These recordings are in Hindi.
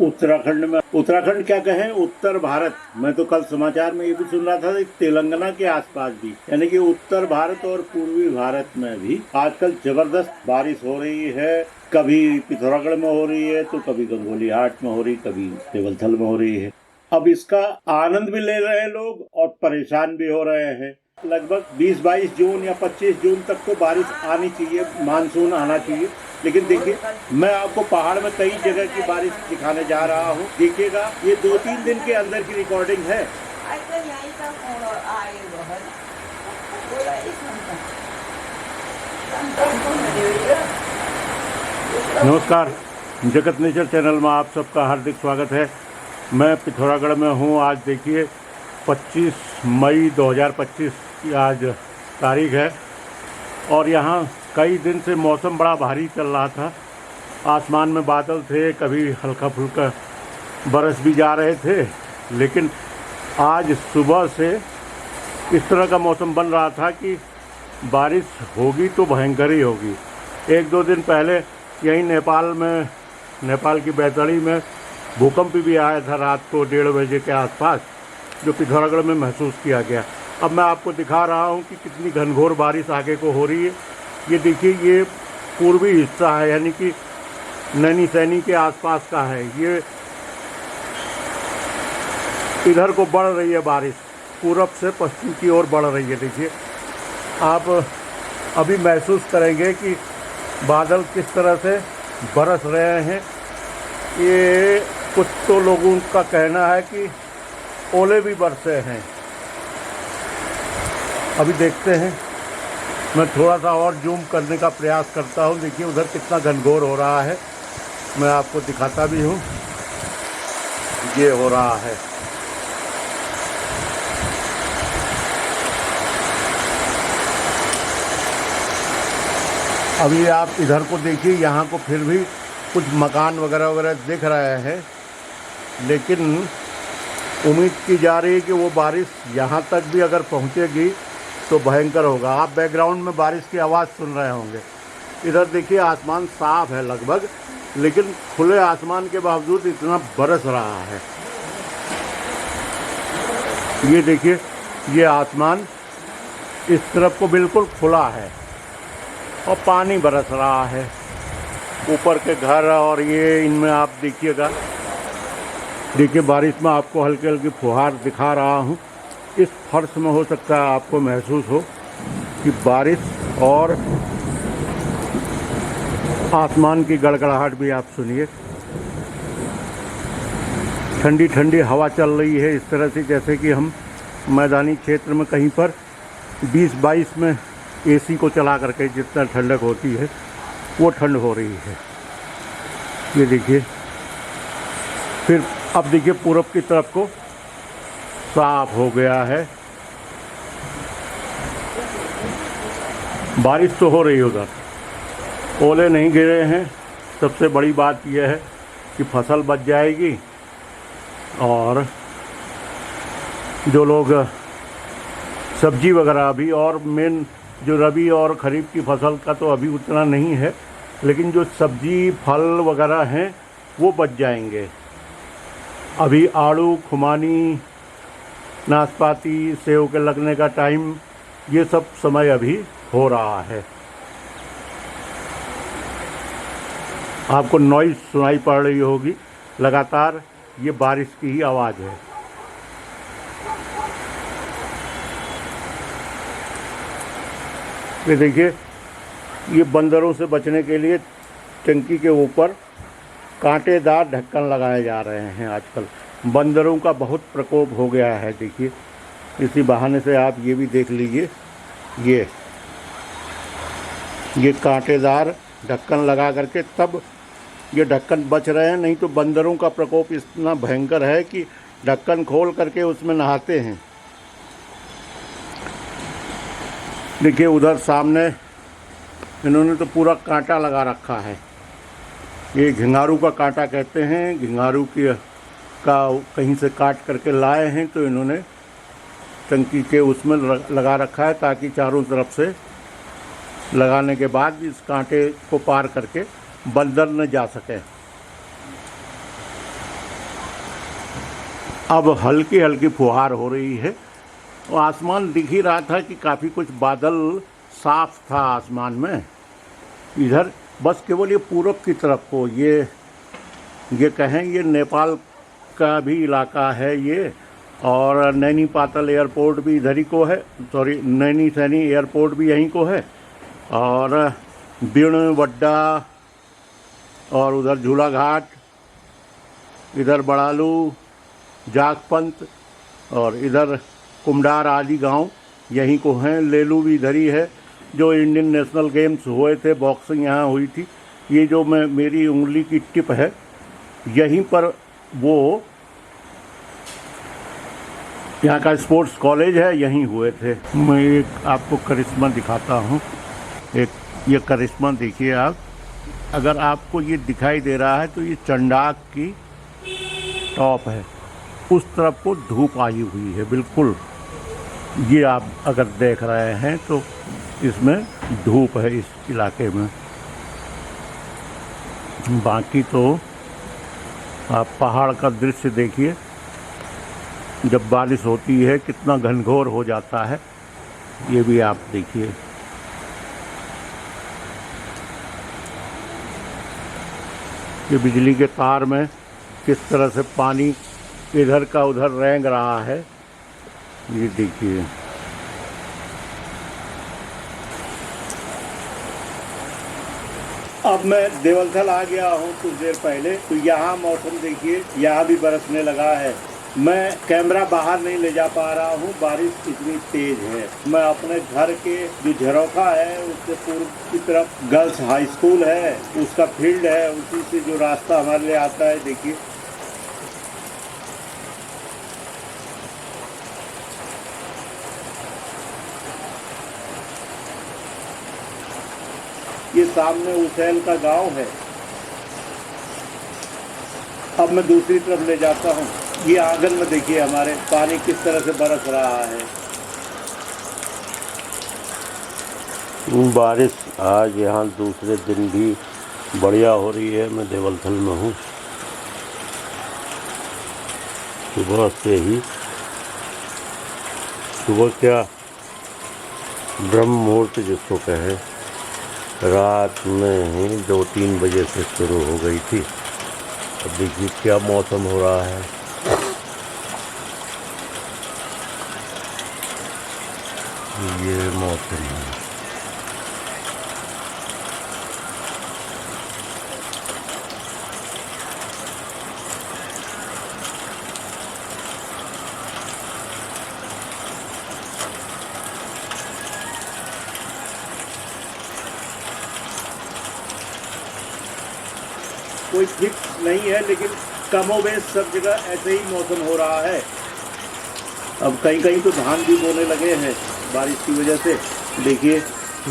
उत्तराखंड क्या कहें, उत्तर भारत। मैं तो कल समाचार में ये भी सुन रहा था कि तेलंगाना के आसपास भी, यानी कि उत्तर भारत और पूर्वी भारत में भी आजकल जबरदस्त बारिश हो रही है। कभी पिथौरागढ़ में हो रही है तो कभी गंगोली हाट में हो रही, कभी देवलथल में हो रही है। अब इसका आनंद भी ले रहे हैं लोग और परेशान भी हो रहे हैं। लगभग 20-22 जून या 25 जून तक तो बारिश आनी चाहिए, मानसून आना चाहिए। लेकिन देखिए, मैं आपको पहाड़ में कई जगह की बारिश दिखाने जा रहा हूँ। देखिएगा, ये 2-3 दिन के अंदर की रिकॉर्डिंग है। नमस्कार, जगत नेचर चैनल में आप सबका हार्दिक स्वागत है। मैं पिथौरागढ़ में हूँ। आज देखिए 25 मई 2025 की आज तारीख है और यहाँ कई दिन से मौसम बड़ा भारी चल रहा था। आसमान में बादल थे, कभी हल्का फुल्का बरस भी जा रहे थे, लेकिन आज सुबह से इस तरह का मौसम बन रहा था कि बारिश होगी तो भयंकर ही होगी। 1-2 दिन पहले यहीं नेपाल की बैतडी में भूकंप भी आया था रात को 1:30 बजे के आसपास, जो पिथौरागढ़ में महसूस किया गया। अब मैं आपको दिखा रहा हूँ कि कितनी घनघोर बारिश आगे को हो रही है। ये देखिए, ये पूर्वी हिस्सा है, यानी कि नैनीसैनी के आसपास का है। ये इधर को बढ़ रही है बारिश, पूरब से पश्चिम की ओर बढ़ रही है। देखिए, आप अभी महसूस करेंगे कि बादल किस तरह से बरस रहे हैं। ये कुछ तो लोगों का कहना है कि ओले भी बरसे हैं। अभी देखते हैं, मैं थोड़ा सा और जूम करने का प्रयास करता हूँ। देखिए उधर कितना घनघोर हो रहा है, मैं आपको दिखाता भी हूँ। ये हो रहा है। अभी आप इधर को देखिए, यहाँ को फिर भी कुछ मकान वगैरह दिख रहे हैं, लेकिन उम्मीद की जा रही है कि वो बारिश यहाँ तक भी अगर पहुँचेगी तो भयंकर होगा। आप बैकग्राउंड में बारिश की आवाज़ सुन रहे होंगे। इधर देखिए, आसमान साफ है लगभग, लेकिन खुले आसमान के बावजूद इतना बरस रहा है। ये देखिए, ये आसमान इस तरफ को बिल्कुल खुला है और पानी बरस रहा है। ऊपर के घर और ये इनमें आप देखिएगा, देखिए बारिश में आपको हल्की हल्की फुहार दिखा रहा हूँ। इस फर्श में हो सकता है आपको महसूस हो कि बारिश और आसमान की गड़गड़ाहट भी आप सुनिए। ठंडी ठंडी हवा चल रही है, इस तरह से जैसे कि हम मैदानी क्षेत्र में कहीं पर 20-22 में एसी को चला करके जितना ठंडक होती है वो ठंड हो रही है। ये देखिए, फिर अब देखिए पूरब की तरफ को साफ हो गया है। बारिश तो हो रही है, उधर ओले नहीं गिरे हैं। सबसे बड़ी बात यह है कि फसल बच जाएगी और जो लोग सब्जी वगैरह अभी, और मेन जो रबी और खरीफ की फसल का तो अभी उतना नहीं है, लेकिन जो सब्जी फल वगैरह हैं वो बच जाएंगे। अभी आड़ू, खुमानी, नाशपाती, सेव के लगने का टाइम, ये सब समय अभी हो रहा है। आपको नॉइज़ सुनाई पड़ रही होगी, लगातार ये बारिश की ही आवाज़ है। ये देखिए, ये बंदरों से बचने के लिए टंकी के ऊपर कांटेदार ढक्कन लगाए जा रहे हैं। आजकल बंदरों का बहुत प्रकोप हो गया है। देखिए, इसी बहाने से आप ये भी देख लीजिए, ये कांटेदार ढक्कन लगा करके तब ये ढक्कन बच रहे हैं, नहीं तो बंदरों का प्रकोप इतना भयंकर है कि ढक्कन खोल करके उसमें नहाते हैं। देखिए उधर सामने इन्होंने तो पूरा कांटा लगा रखा है। ये घिंगारू का कांटा कहते हैं। घिंगारू का कहीं से काट करके लाए हैं, तो इन्होंने टंकी के उसमें लगा रखा है, ताकि चारों तरफ से लगाने के बाद इस कांटे को पार करके बंदर न जा सके। अब हल्की हल्की फुहार हो रही है और आसमान दिख ही रहा था कि काफ़ी कुछ बादल साफ था आसमान में। इधर बस केवल ये पूरब की तरफ को ये कहें ये नेपाल का भी इलाका है ये, और नैनी पाटल एयरपोर्ट भी इधर ही को है, सॉरी नैनी सैनी एयरपोर्ट भी यहीं को है, और बीणवड्डा और उधर झूला घाट, इधर बड़ालू जागपंत और इधर कुमडार आदि गांव यहीं को हैं। लेलू भी इधर ही है। जो इंडियन नेशनल गेम्स हुए थे, बॉक्सिंग यहाँ हुई थी, ये जो मेरी उंगली की टिप है यहीं पर वो यहाँ का स्पोर्ट्स कॉलेज है, यहीं हुए थे। मैं एक आपको करिश्मा दिखाता हूँ। एक ये करिश्मा देखिए आप, अगर आपको ये दिखाई दे रहा है तो ये चंडाक की टॉप है, उस तरफ को धूप आई हुई है बिल्कुल। ये आप अगर देख रहे हैं तो इसमें धूप है इस इलाके में। बाकी तो आप पहाड़ का दृश्य देखिए, जब बारिश होती है कितना घनघोर हो जाता है, ये भी आप देखिए। ये बिजली के तार में किस तरह से पानी इधर का उधर रेंग रहा है, ये देखिए। अब मैं देवलथल आ गया हूँ कुछ देर पहले, तो यहाँ मौसम देखिए, यहाँ भी बरसने लगा है। मैं कैमरा बाहर नहीं ले जा पा रहा हूँ, बारिश इतनी तेज है। मैं अपने घर के जो झरोखा है उससे पूर्व की तरफ गर्ल्स हाई स्कूल है, उसका फील्ड है, उसी से जो रास्ता हमारे लिए आता है देखिए। ये सामने उसैल का गांव है। अब मैं दूसरी तरफ ले जाता हूँ। ये आंगन में देखिए हमारे पानी किस तरह से बरस रहा है। बारिश आज यहाँ दूसरे दिन भी बढ़िया हो रही है। मैं देवलथल में हूँ, सुबह से ही, सुबह क्या ब्रह्म मुहूर्त जिसको कहें, रात में ही 2-3 बजे से शुरू हो गई थी। अब देखिए क्या मौसम हो रहा है। ये मौसम है। कोई फिक्स नहीं है, लेकिन कमोबेश सब जगह ऐसे ही मौसम हो रहा है। अब कहीं कहीं तो धान भी बोने लगे हैं बारिश की वजह से। देखिए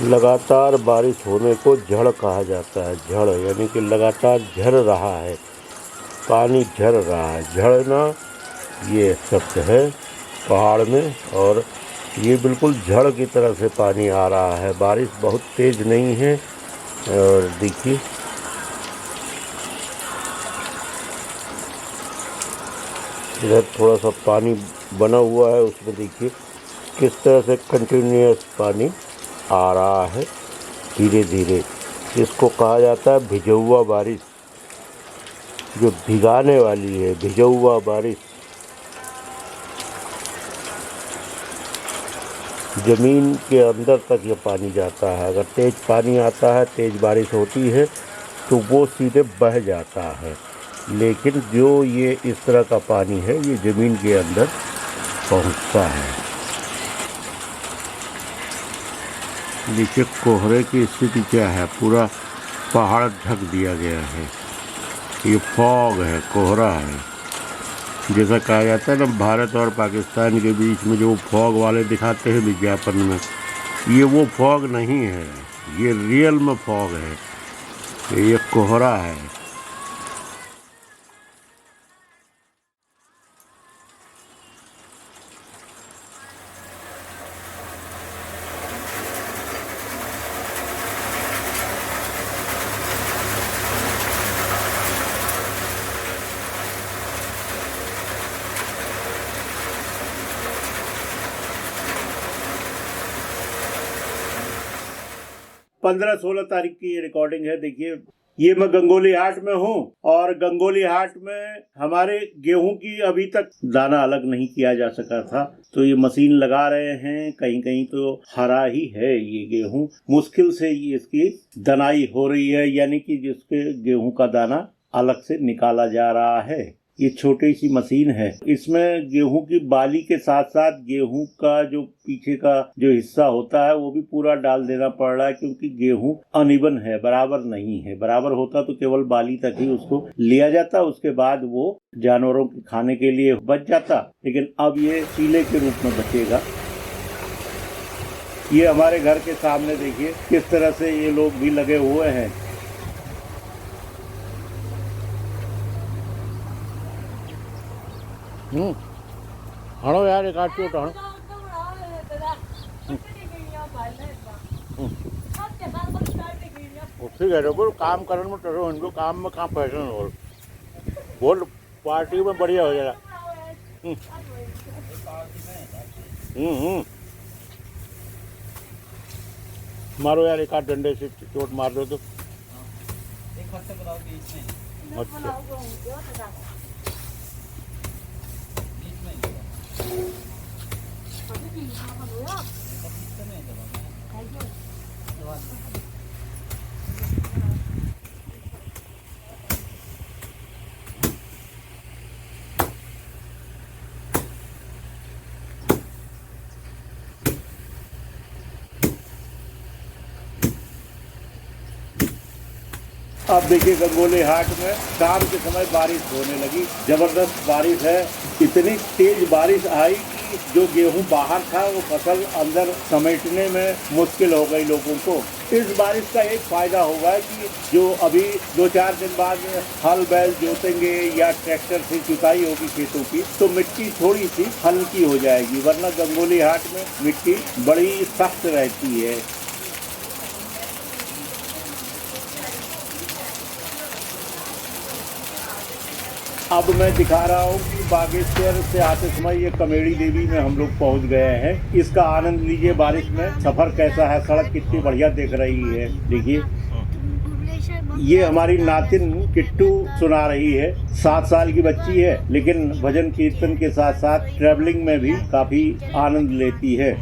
लगातार बारिश होने को झड़ कहा जाता है। झड़ यानी कि लगातार झड़ रहा है, पानी झड़ रहा है। झड़ना ये शब्द है पहाड़ में, और ये बिल्कुल झड़ की तरह से पानी आ रहा है। बारिश बहुत तेज़ नहीं है। और देखिए इधर थोड़ा सा पानी बना हुआ है, उसमें देखिए किस तरह से कंटिन्यूअस पानी आ रहा है धीरे धीरे। इसको कहा जाता है भिजौआ बारिश, जो भिगाने वाली है, भिजौआ बारिश। ज़मीन के अंदर तक ये पानी जाता है। अगर तेज़ पानी आता है, तेज़ बारिश होती है तो वो सीधे बह जाता है। लेकिन जो ये इस तरह का पानी है, ये ज़मीन के अंदर पहुंचता है। देखिए कोहरे की स्थिति क्या है, पूरा पहाड़ ढक दिया गया है। ये फॉग है, कोहरा है। जैसा कहा जाता है ना, भारत और पाकिस्तान के बीच में जो फॉग वाले दिखाते हैं विज्ञापन में, ये वो फॉग नहीं है, ये रियल में फॉग है, ये कोहरा है। 15-16 तारीख की ये रिकॉर्डिंग है। देखिए, ये मैं गंगोली हाट में हूँ और गंगोली हाट में हमारे गेहूं की अभी तक दाना अलग नहीं किया जा सका था, तो ये मशीन लगा रहे हैं। कहीं कहीं तो हरा ही है ये गेहूं, मुश्किल से ये इसकी दनाई हो रही है, यानी कि जिसके गेहूं का दाना अलग से निकाला जा रहा है। ये छोटी सी मशीन है, इसमें गेहूं की बाली के साथ साथ गेहूं का जो पीछे का जो हिस्सा होता है वो भी पूरा डाल देना पड़ रहा है, क्योंकि गेहूं अनइवन है, बराबर नहीं है। बराबर होता तो केवल बाली तक ही उसको लिया जाता, उसके बाद वो जानवरों के खाने के लिए बच जाता, लेकिन अब ये चीले के रूप में बचेगा। ये हमारे घर के सामने देखिए किस तरह से ये लोग भी लगे हुए हैं। हणो यार, एक आठ चोट हणो। ठीक है, देखो काम करने में टरो, इनको काम में कहाँ पैसा हो बोल, पार्टी में बढ़िया हो जाएगा। मारो यार, एक आध डंडे से चोट मार दो तो। अच्छा, अब देखिए गंगोली हाट में शाम के समय बारिश होने लगी, जबरदस्त बारिश है। इतनी तेज बारिश आई कि जो गेहूं बाहर था वो फसल अंदर समेटने में मुश्किल हो गई लोगों को। इस बारिश का एक फायदा होगा कि जो अभी 2-4 दिन बाद हल बैल जोतेंगे या ट्रैक्टर से जुताई होगी खेतों की, तो मिट्टी थोड़ी सी हल्की हो जाएगी, वरना गंगोली हाट में मिट्टी बड़ी सख्त रहती है। अब मैं दिखा रहा हूँ कि बागेश्वर से आते समय ये कमेड़ी देवी में हम लोग पहुँच गए हैं। इसका आनंद लीजिए, बारिश में सफ़र कैसा है, सड़क कितनी बढ़िया दिख रही है। देखिए, ये हमारी नातिन किट्टू सुना रही है, 7 साल की बच्ची है, लेकिन भजन कीर्तन के साथ साथ ट्रैवलिंग में भी काफ़ी आनंद लेती है।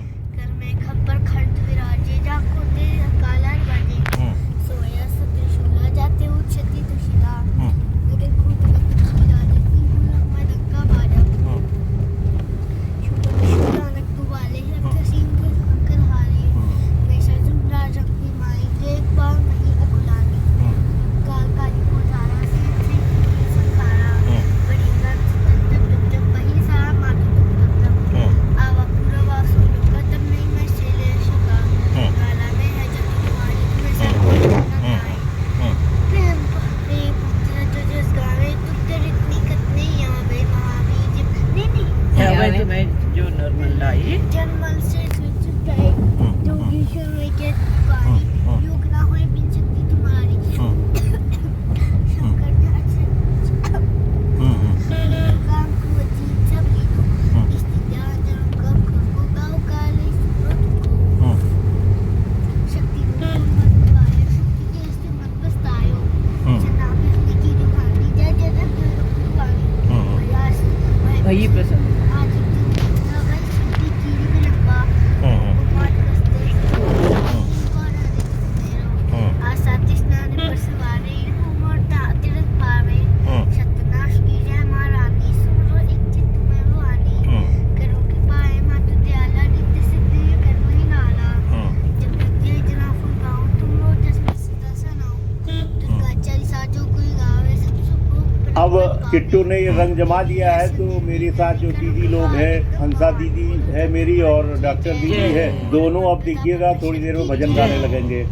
अब किट्टू ने ये रंग जमा दिया है, तो मेरे साथ जो दीदी लोग हैं, हंसा दीदी है मेरी और डॉक्टर दीदी है, दोनों अब देखिएगा थोड़ी देर में भजन गाने लगेंगे।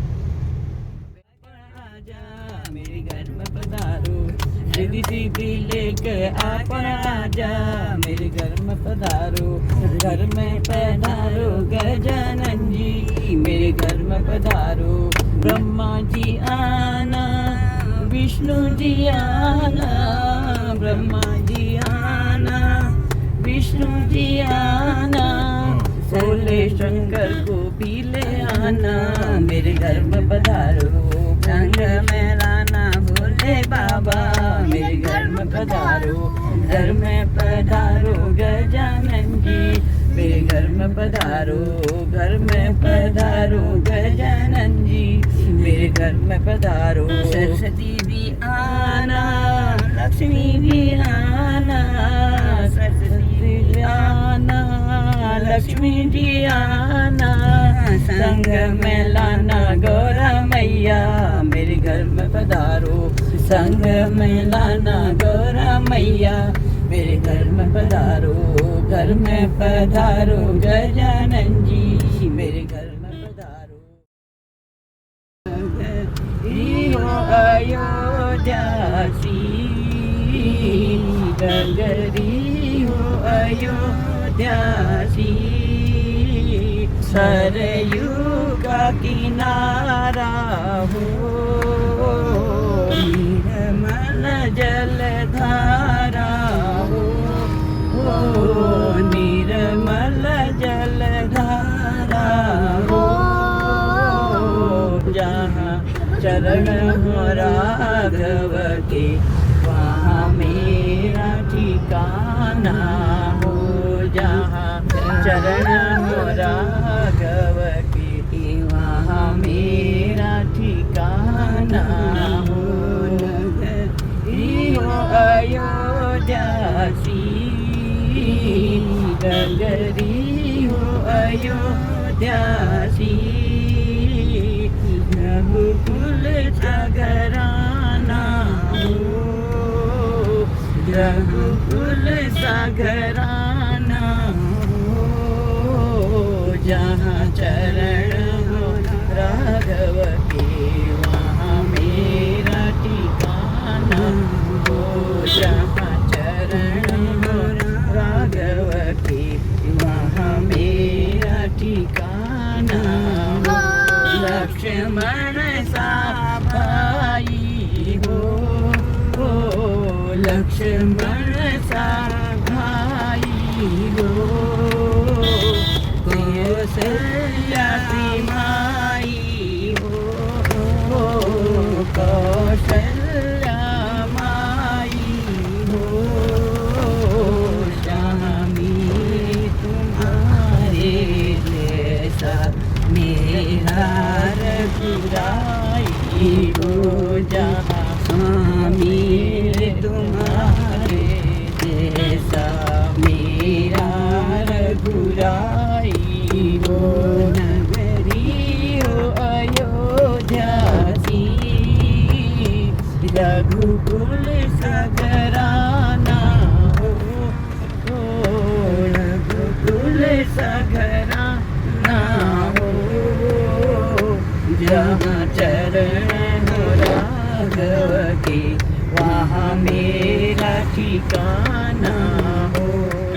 मेरे घर में पधारो, दीदी दीदी लेके आपन आजा, मेरे घर में पधारो, घर में पधारो गजानन जी, मेरे घर में पधारो। ब्रह्मा जी आना, विष्णु जी आना, ब्रह्मा जी आना, विष्णु जी आना, भोले शंकर को भी ले आना, मेरे घर में पधारो संग में लाना। भोले बाबा मेरे घर में पधारो, घर में पधारो गजानन जी, मेरे घर में पधारो, घर में पधारो गजानन जी, मेरे घर में पधारो। सरस्वती भी आना, लक्ष्मी भी आना, सरस्वती भी आना, लक्ष्मी जी आना, संग में लाना गौरा मैया, मेरे घर में पधारो, संग में लाना गौरा मैया, मेरे घर में पधारो, घर में पधारो गजानन जी, मेरे घर में पधारो। हो अयोध्यासी डगरी हो अयोध्यासी, सरयू का किनारा हो, निर्मल जलधारा हो, निर्मल जलधारा हो, जहाँ चरण हो राघव के वहाँ मेरा ठिकाना हो, जहाँ चरण हो राघव के वहाँ मेरा ठिकाना हो। हो अयोध्यासी डगरी हो अयोध्यासी, रघुकुल सागराना हो, रघुकुल सागराना हो, जहाँ चरण हो राघव के वहाँ मेरा ठिकाना हो, जहाँ चरण हो राघव के वहाँ मेरा ठिकाना हो। लक्ष्मण सा भाई हो, लक्ष्मण सा भाई हो, कौशल्या की माई हो, कौशल्या माई हो, स्वामी तुम्हारे जैसा मेरा रघुराई हो, जहाँ स्वामी तुम्हारे जैसा मेरा रघुराई हो। नगरी हो अयोध्यासी, रघुकुल सागराना हो, रघुकुल सागराना हो, जहाँ चरण हो राघव के वहाँ मेरा ठिकाना हो,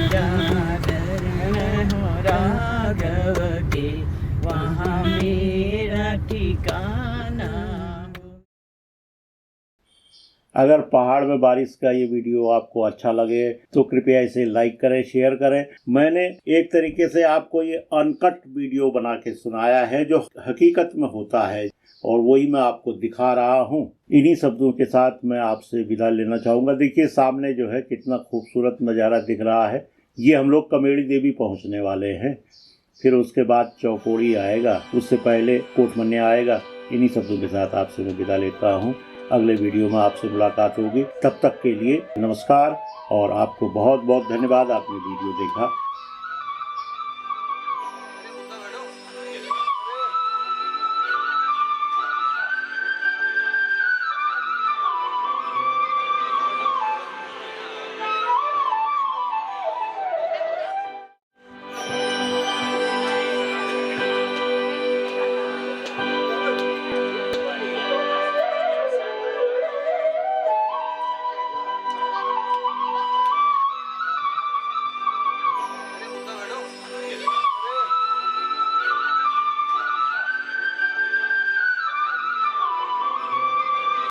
जहाँ चरण हो राघव के वहाँ मेरा ठिकाना हो। अगर पहाड़ में बारिश का ये वीडियो आपको अच्छा लगे तो कृपया इसे लाइक करें, शेयर करें। मैंने एक तरीके से आपको ये अनकट वीडियो बना के सुनाया है जो हकीकत में होता है, और वही मैं आपको दिखा रहा हूँ। इन्हीं शब्दों के साथ मैं आपसे विदा लेना चाहूँगा। देखिए सामने जो है कितना खूबसूरत नज़ारा दिख रहा है। ये हम लोग कमेड़ी देवी पहुँचने वाले हैं, फिर उसके बाद चौकोड़ी आएगा, उससे पहले कोटमन्या आएगा। इन्हीं शब्दों के साथ आपसे मैं विदा लेता हूँ। अगले वीडियो में आपसे मुलाकात होगी। तब तक के लिए नमस्कार और आपको बहुत बहुत धन्यवाद, आपने वीडियो देखा।